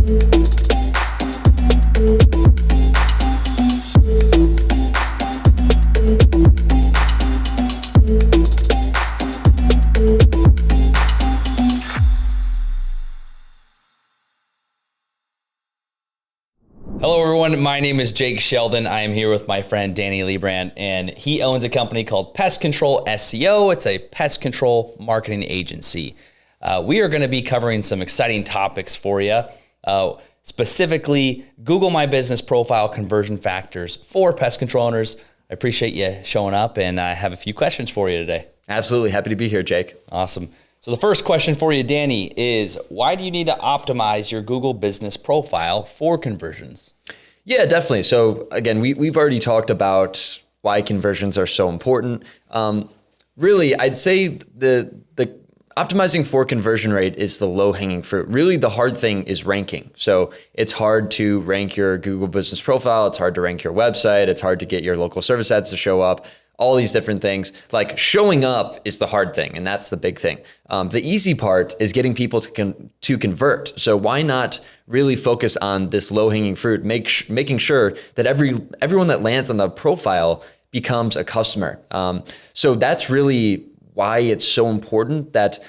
Hello everyone, my name is Jake Sheldon. I am here with my friend Danny Leibrandt, and he owns a company called Pest Control SEO. It's a pest control marketing agency. We are going to be covering some exciting topics for you, specifically Google My Business profile conversion factors for pest control owners. I appreciate you showing up, and I have a few questions for you today. Absolutely. Happy to be here, Jake. Awesome. So the first question for you, Danny, is why do you need to optimize your Google Business profile for conversions? Yeah, definitely. So again, we've already talked about why conversions are so important. Really, I'd say the optimizing for conversion rate is the low-hanging fruit. Really, the hard thing is ranking. So it's hard to rank your Google Business profile. It's hard to rank your website. It's hard to get your local service ads to show up. All these different things. Like showing up is the hard thing, and that's the big thing. The easy part is getting people to convert. So why not really focus on this low-hanging fruit, making sure that everyone that lands on the profile becomes a customer. So that's really why it's so important that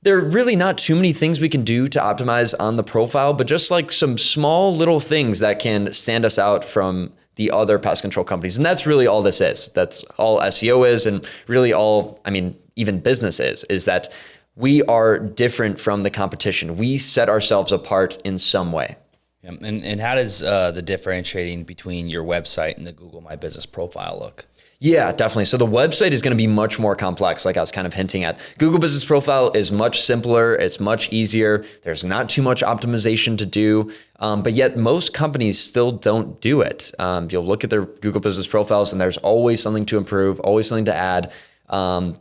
there are really not too many things we can do to optimize on the profile, but just like some small little things that can stand us out from the other pest control companies. And that's really all this is. That's all SEO is, and really all, even business is that we are different from the competition. We set ourselves apart in some way. Yeah. And how does the differentiating between your website and the Google My Business profile look? Yeah, definitely. So the website is going to be much more complex, like I was kind of hinting at. Google Business Profile is much simpler. It's much easier. There's not too much optimization to do, but yet most companies still don't do it. You'll look at their Google Business Profiles and there's always something to improve, always something to add.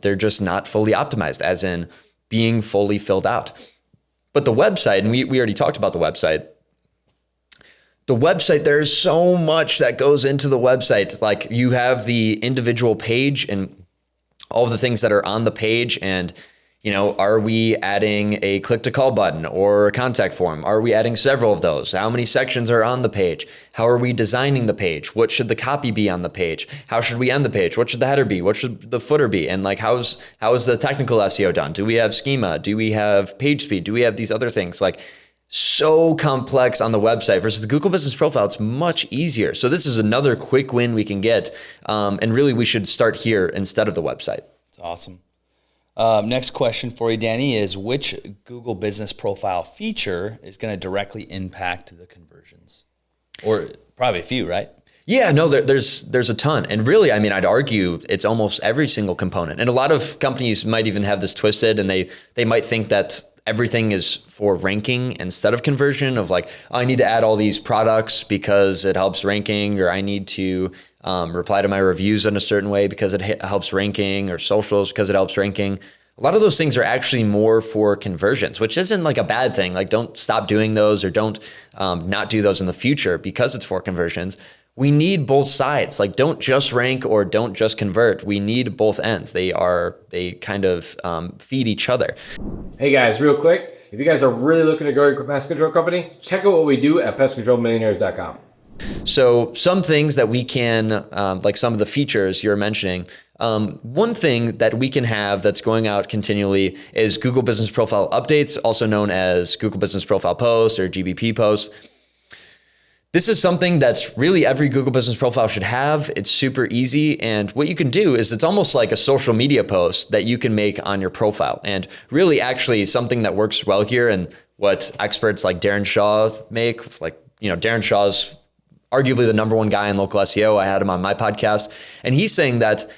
They're just not fully optimized, as in being fully filled out. But the website, and we already talked about the website, there's so much that goes into the website. Like you have the individual page and all of the things that are on the page. And, are we adding a click to call button or a contact form? Are we adding several of those? How many sections are on the page? How are we designing the page? What should the copy be on the page? How should we end the page? What should the header be? What should the footer be? And like, how is the technical SEO done? Do we have schema? Do we have page speed? Do we have these other things? Like, so complex on the website versus the Google Business Profile. It's much easier. So this is another quick win we can get. And really we should start here instead of the website. That's awesome. Next question for you, Danny, is which Google Business Profile feature is going to directly impact the conversions? Or probably a few, right? Yeah, no, there's a ton. And really, I'd argue it's almost every single component. And a lot of companies might even have this twisted, and they might think that everything is for ranking instead of conversion, of like, oh, I need to add all these products because it helps ranking, or I need to reply to my reviews in a certain way because it helps ranking, or socials because it helps ranking. A lot of those things are actually more for conversions, which isn't like a bad thing. Like, don't stop doing those, or don't not do those in the future because it's for conversions. We need both sides. Like, don't just rank or don't just convert. We need both ends. They kind of feed each other. Hey guys, real quick, if you guys are really looking to grow your pest control company, check out what we do at pestcontrolmillionaires.com. So some things that we can, like some of the features you're mentioning, one thing that we can have that's going out continually is Google Business Profile updates, also known as Google Business Profile posts or GBP posts. This is something that's really every Google Business Profile should have. It's super easy. And what you can do is it's almost like a social media post that you can make on your profile. And really actually something that works well here, and what experts like Darren Shaw make, like, Darren Shaw's arguably the number one guy in local SEO. I had him on my podcast. And he's saying that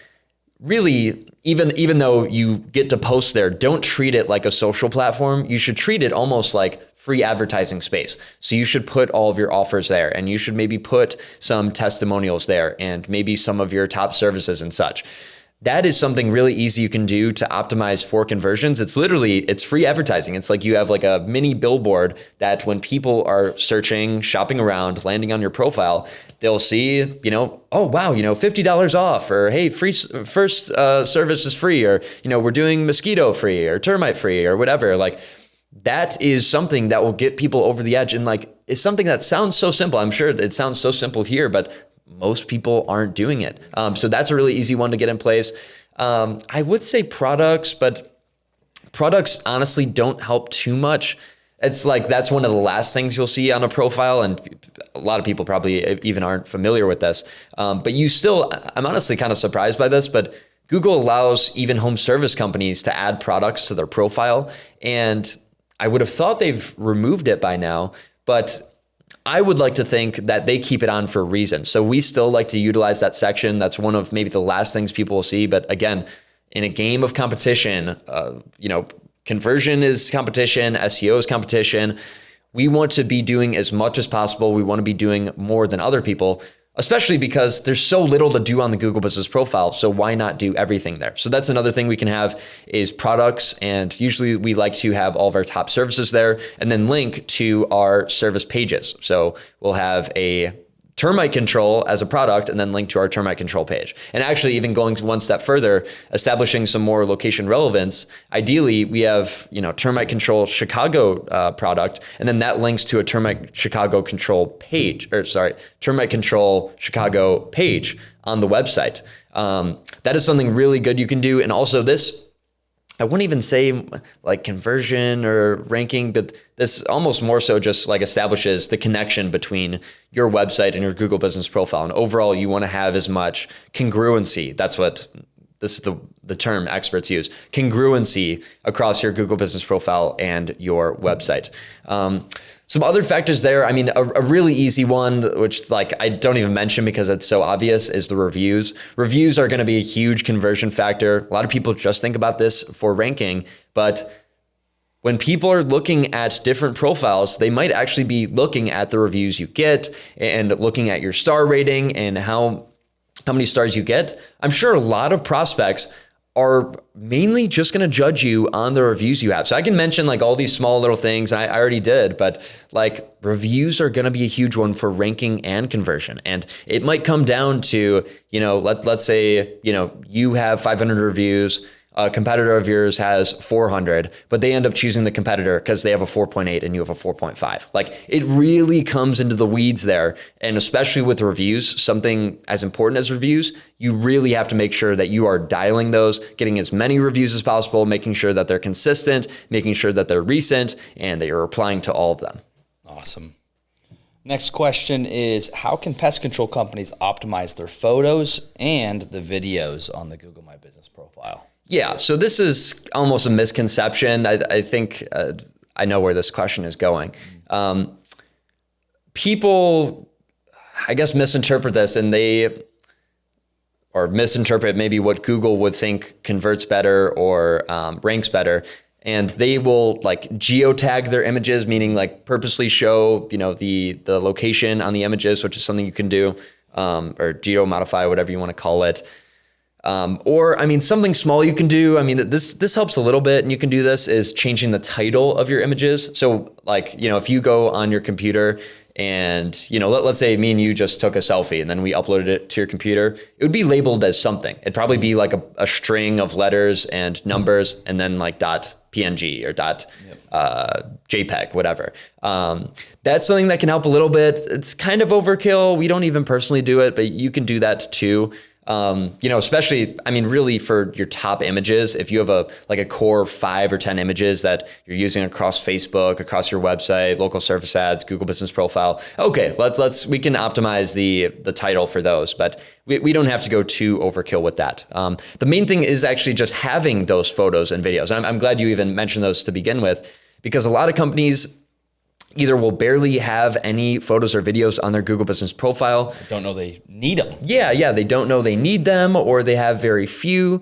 really, even though you get to post there, don't treat it like a social platform. You should treat it almost like free advertising space. So you should put all of your offers there, and you should maybe put some testimonials there, and maybe some of your top services and such. That is something really easy you can do to optimize for conversions. It's free advertising. It's like you have like a mini billboard that when people are searching, shopping around, landing on your profile, they'll see, oh wow, $50 off, or hey, free first service is free, or we're doing mosquito free or termite free or whatever. Like, that is something that will get people over the edge. And like, it's something that sounds so simple. I'm sure it sounds so simple here, but most people aren't doing it. So that's a really easy one to get in place. I would say products, but products honestly don't help too much. It's like, that's one of the last things you'll see on a profile. And a lot of people probably even aren't familiar with this. But you still, I'm honestly kind of surprised by this, but Google allows even home service companies to add products to their profile. And I would have thought they've removed it by now, but I would like to think that they keep it on for a reason. So we still like to utilize that section. That's one of maybe the last things people will see. But again, in a game of competition, conversion is competition, SEO is competition. We want to be doing as much as possible. We want to be doing more than other people, especially because there's so little to do on the Google Business Profile. So why not do everything there? So that's another thing we can have is products. And usually we like to have all of our top services there and then link to our service pages. So we'll have a termite control as a product and then link to our termite control page. And actually even going one step further, establishing some more location relevance. Ideally, we have, termite control Chicago product, and then that links to a termite Chicago control page, termite control Chicago page on the website. That is something really good you can do. And also this, I wouldn't even say like conversion or ranking, but this almost more so just like establishes the connection between your website and your Google Business Profile. And overall, you want to have as much congruency. That's what this is the term experts use, congruency across your Google Business Profile and your website. Some other factors there, I mean, a really easy one, which like I don't even mention because it's so obvious, is the reviews. Reviews are going to be a huge conversion factor. A lot of people just think about this for ranking, but when people are looking at different profiles, they might actually be looking at the reviews you get and looking at your star rating and how many stars you get. I'm sure a lot of prospects are mainly just going to judge you on the reviews you have. So I can mention like all these small little things. I already did, but like reviews are going to be a huge one for ranking and conversion. And it might come down to, let's say, you have 500 reviews, a competitor of yours has 400, but they end up choosing the competitor because they have a 4.8 and you have a 4.5. Like it really comes into the weeds there. And especially with reviews, something as important as reviews, you really have to make sure that you are dialing those, getting as many reviews as possible, making sure that they're consistent, making sure that they're recent, and that you're replying to all of them. Awesome. Next question is, how can pest control companies optimize their photos and the videos on the Google My Business profile? Yeah, so this is almost a misconception. I think I know where this question is going. People, I guess, misinterpret this or misinterpret maybe what Google would think converts better or ranks better. And they will like geotag their images, meaning like purposely show, the location on the images, which is something you can do, or geo-modify, whatever you want to call it. Or something small you can do. This helps a little bit, and you can do this, is changing the title of your images. So like, if you go on your computer and, let's say me and you just took a selfie and then we uploaded it to your computer, it would be labeled as something. It'd probably be like a string of letters and numbers and then like .png or JPEG, whatever. That's something that can help a little bit. It's kind of overkill. We don't even personally do it, but you can do that too. Especially, really for your top images, if you have a core 5 or 10 images that you're using across Facebook, across your website, local service ads, Google Business Profile. Okay, we can optimize the title for those, but we don't have to go too overkill with that. The main thing is actually just having those photos and videos. I'm glad you even mentioned those to begin with, because a lot of companies either will barely have any photos or videos on their Google Business Profile. Don't know they need them. Yeah, they don't know they need them, or they have very few.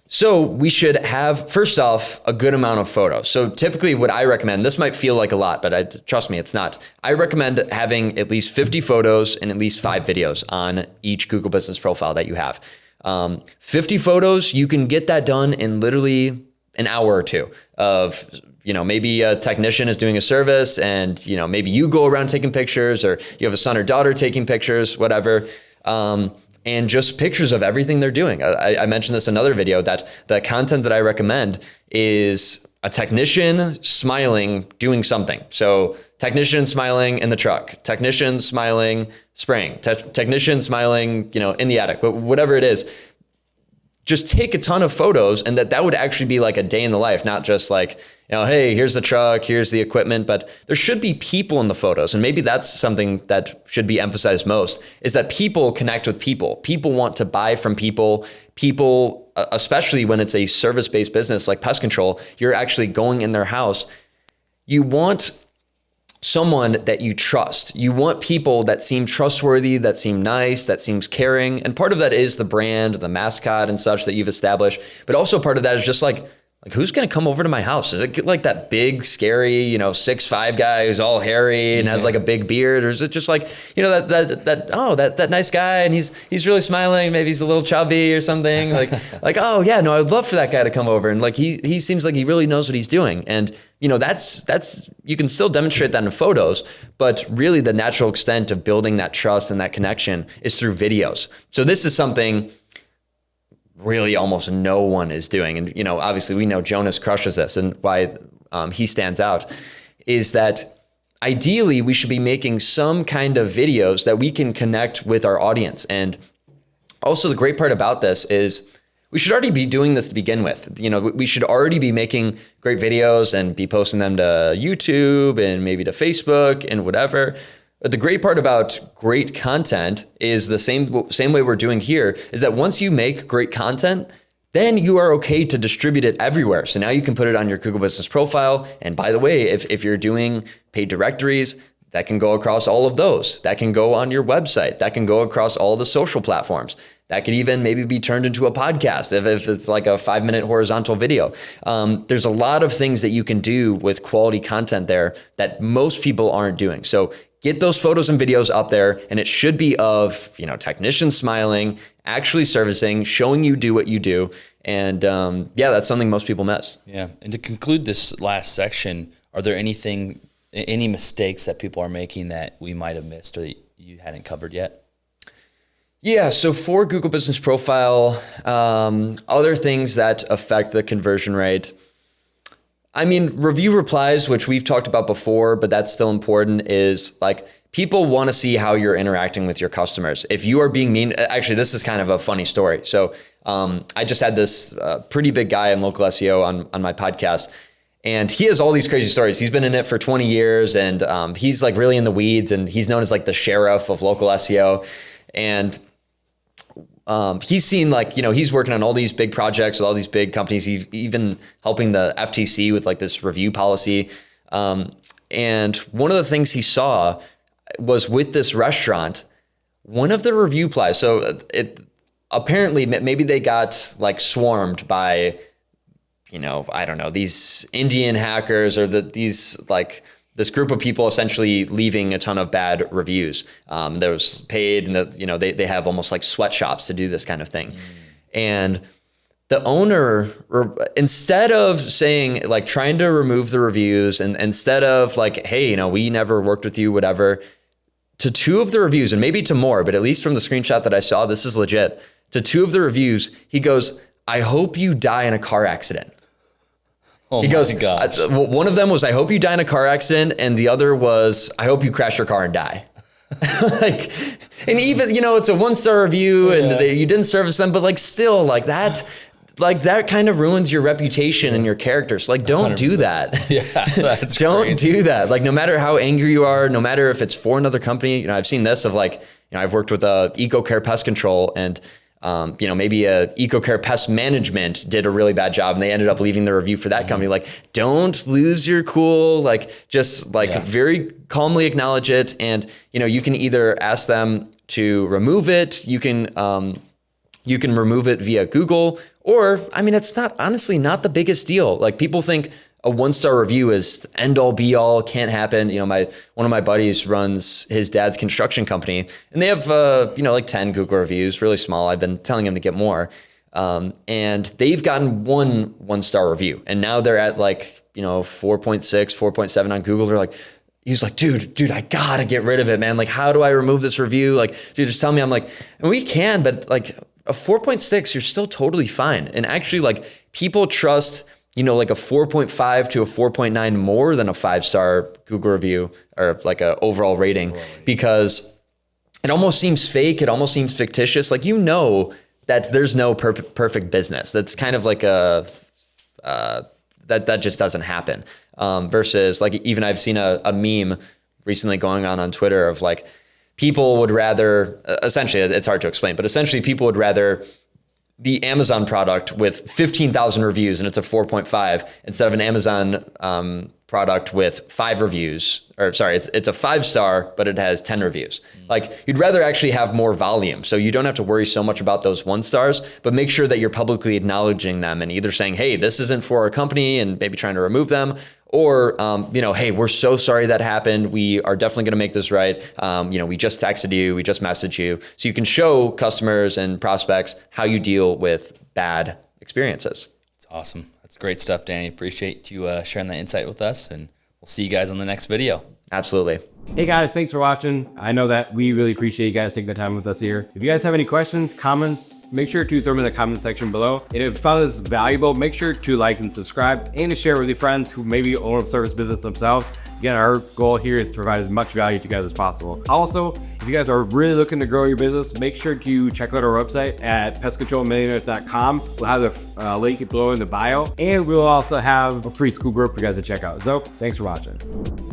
So we should have, first off, a good amount of photos. So typically what I recommend, this might feel like a lot, but trust me, it's not. I recommend having at least 50 photos and at least 5 videos on each Google Business Profile that you have. 50 photos, you can get that done in literally an hour or two of, maybe a technician is doing a service and, maybe you go around taking pictures, or you have a son or daughter taking pictures, whatever. And just pictures of everything they're doing. I mentioned this in another video, that the content that I recommend is, a technician smiling, doing something. So technician smiling in the truck, technician smiling, spraying, technician smiling, in the attic, whatever it is. Just take a ton of photos, and that would actually be like a day in the life, not just like, hey, here's the truck, here's the equipment, but there should be people in the photos. And maybe that's something that should be emphasized most, is that people connect with people. People want to buy from people. People, especially when it's a service-based business like pest control, you're actually going in their house. You want someone that you trust. You want people that seem trustworthy, that seem nice, that seems caring. And part of that is the brand, the mascot and such that you've established. But also part of that is just like who's going to come over to my house? Is it like that big, scary, 6'5" guy who's all hairy and has like a big beard? Or is it just like, that nice guy and he's really smiling. Maybe he's a little chubby or something oh yeah, no, I'd love for that guy to come over. And like, he seems like he really knows what he's doing. And that's, you can still demonstrate that in photos, but really the natural extent of building that trust and that connection is through videos. So this is something really almost no one is doing. And, obviously we know Jonas crushes this, and why he stands out is that ideally we should be making some kind of videos that we can connect with our audience. And also the great part about this is we should already be doing this to begin with. We should already be making great videos and be posting them to YouTube and maybe to Facebook and whatever. But the great part about great content is the same way we're doing here, is that once you make great content, then you are okay to distribute it everywhere. So now you can put it on your Google Business Profile. And by the way, if you're doing paid directories, that can go across all of those. That can go on your website. That can go across all the social platforms. That could even maybe be turned into a podcast if it's like a 5-minute horizontal video. There's a lot of things that you can do with quality content there that most people aren't doing. So get those photos and videos up there, and it should be of, technicians smiling, actually servicing, showing you do what you do. And that's something most people miss. Yeah. And to conclude this last section, are there any mistakes that people are making that we might have missed or that you hadn't covered yet? Yeah, so for Google Business Profile, other things that affect the conversion rate. I mean, review replies, which we've talked about before, but that's still important, is like people want to see how you're interacting with your customers. If you are being mean, actually, this is kind of a funny story. So I just had this pretty big guy in local SEO on my podcast, and he has all these crazy stories. He's been in it for 20 years, and he's like really in the weeds, and he's known as like the sheriff of local SEO. And he's seen he's working on all these big projects with all these big companies. He's even helping the FTC with like this review policy. And one of the things he saw was with this restaurant, one of the review replies. So it apparently maybe they got like swarmed by, I don't know, these Indian hackers or this group of people essentially leaving a ton of bad reviews. That was paid, and they have almost like sweatshops to do this kind of thing. And the owner, instead of saying like trying to remove the reviews, and instead of like, hey, we never worked with you, whatever, to 2 of the reviews, and maybe to more, but at least from the screenshot that I saw, this is legit. To 2 of the reviews, he goes, "I hope you die in a car accident." Oh he goes, gosh. One of them was, "I hope you die in a car accident." And the other was, "I hope you crash your car and die." And even, it's a 1-star review and you didn't service them, but like still like that kind of ruins your reputation and your character. So like, don't 100%. Do that. Yeah, that's Don't crazy. do that. Like, no matter how angry you are, no matter if it's for another company, I've seen this of like, I've worked with EcoCare Pest Control, and maybe a EcoCare Pest Management did a really bad job and they ended up leaving the review for that company. Like, don't lose your cool, very calmly acknowledge it. And, you can either ask them to remove it. You can remove it via Google, or, it's honestly not the biggest deal. Like, people think a 1-star review is end all be all, can't happen. One of my buddies runs his dad's construction company, and they have, 10 Google reviews, really small. I've been telling him to get more. And they've gotten 1-star review, and now they're at 4.6, 4.7 on Google. They're like, he's like, dude, I gotta get rid of it, man. Like, how do I remove this review? Like, dude, just tell me. I'm like, and we can, but like a 4.6, you're still totally fine. And actually, like, people trust like a 4.5 to a 4.9 more than a 5-star Google review or like a overall rating, because it almost seems fake. It almost seems fictitious. Like, that there's no perfect business. That's kind of like that just doesn't happen. Versus like, even I've seen a meme recently going on Twitter of like, people would rather, essentially, it's hard to explain, but essentially people would rather the Amazon product with 15,000 reviews and it's a 4.5 instead of an Amazon product with 5 reviews, or sorry, it's a 5-star, but it has 10 reviews. Like, you'd rather actually have more volume. So you don't have to worry so much about those 1-stars, but make sure that you're publicly acknowledging them and either saying, hey, this isn't for our company, and maybe trying to remove them, or, hey, we're so sorry that happened. We are definitely going to make this right. We just texted you, we just messaged you. So you can show customers and prospects how you deal with bad experiences. It's awesome. That's great stuff, Danny. Appreciate you sharing that insight with us, and we'll see you guys on the next video. Absolutely. Hey guys, thanks for watching. I know that we really appreciate you guys taking the time with us here. If you guys have any questions, comments, make sure to throw them in the comment section below. And if you found this valuable, make sure to like and subscribe, and to share with your friends who maybe own a service business themselves. Again, our goal here is to provide as much value to you guys as possible. Also, if you guys are really looking to grow your business, make sure to check out our website at pestcontrolmillionaires.com. We'll have the link below in the bio, and we'll also have a free school group for you guys to check out. So, thanks for watching.